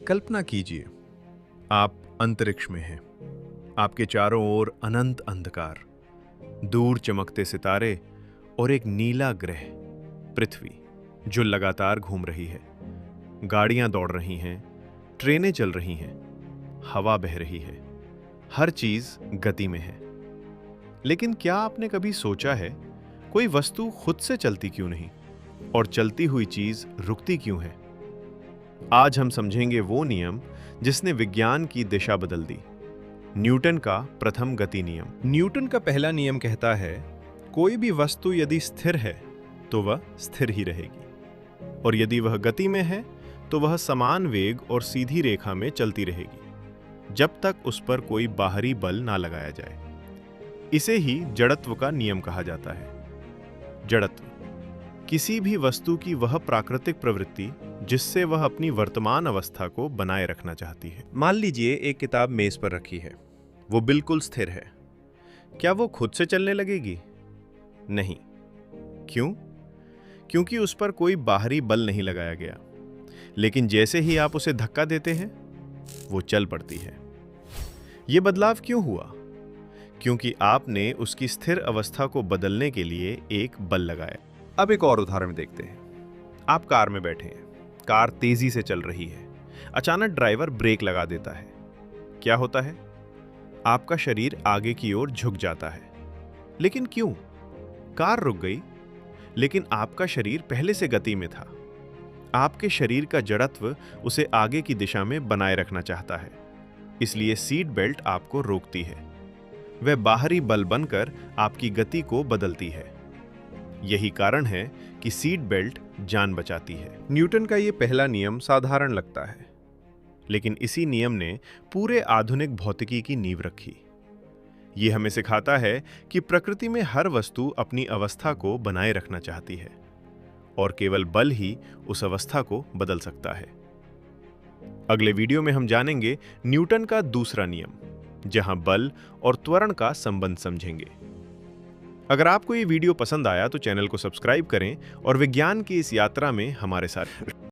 कल्पना कीजिए, आप अंतरिक्ष में हैं। आपके चारों ओर अनंत अंधकार, दूर चमकते सितारे और एक नीला ग्रह पृथ्वी जो लगातार घूम रही है। गाड़ियां दौड़ रही हैं, ट्रेनें चल रही हैं, हवा बह रही है, हर चीज गति में है। लेकिन क्या आपने कभी सोचा है, कोई वस्तु खुद से चलती क्यों नहीं और चलती हुई चीज रुकती क्यों है? आज हम समझेंगे वो नियम जिसने विज्ञान की दिशा बदल दी। न्यूटन का प्रथम गति नियम। न्यूटन का पहला नियम कहता है, कोई भी वस्तु यदि स्थिर है तो वह स्थिर ही रहेगी, और यदि वह गति में है तो वह समान वेग और सीधी रेखा में चलती रहेगी, जब तक उस पर कोई बाहरी बल ना लगाया जाए। इसे ही जड़त्व का नियम कहा जाता है। जड़त्व किसी भी वस्तु की वह प्राकृतिक प्रवृत्ति जिससे वह अपनी वर्तमान अवस्था को बनाए रखना चाहती है। मान लीजिए एक किताब मेज पर रखी है, वो बिल्कुल स्थिर है। क्या वो खुद से चलने लगेगी? नहीं। क्यों? क्योंकि उस पर कोई बाहरी बल नहीं लगाया गया। लेकिन जैसे ही आप उसे धक्का देते हैं, वो चल पड़ती है। ये बदलाव क्यों हुआ? क्योंकि आपने उसकी स्थिर अवस्था को बदलने के लिए एक बल लगाया। अब एक और उदाहरण देखते हैं। आप कार में बैठे हैं, कार तेजी से चल रही है। अचानक ड्राइवर ब्रेक लगा देता है। क्या होता है? आपका शरीर आगे की ओर झुक जाता है। लेकिन क्यों? कार रुक गई, लेकिन आपका शरीर पहले से गति में था। आपके शरीर का जड़त्व उसे आगे की दिशा में बनाए रखना चाहता है, इसलिए सीट बेल्ट आपको रोकती है। वह बाहरी बल बनकर आपकी गति को बदलती है। यही कारण है कि सीट बेल्ट जान बचाती है। न्यूटन का यह पहला नियम साधारण लगता है, लेकिन इसी नियम ने पूरे आधुनिक भौतिकी की नींव रखी। यह हमें सिखाता है कि प्रकृति में हर वस्तु अपनी अवस्था को बनाए रखना चाहती है, और केवल बल ही उस अवस्था को बदल सकता है। अगले वीडियो में हम जानेंगे न्यूटन का दूसरा नियम, जहां बल और त्वरण का संबंध समझेंगे। अगर आपको ये वीडियो पसंद आया तो चैनल को सब्सक्राइब करें और विज्ञान की इस यात्रा में हमारे साथ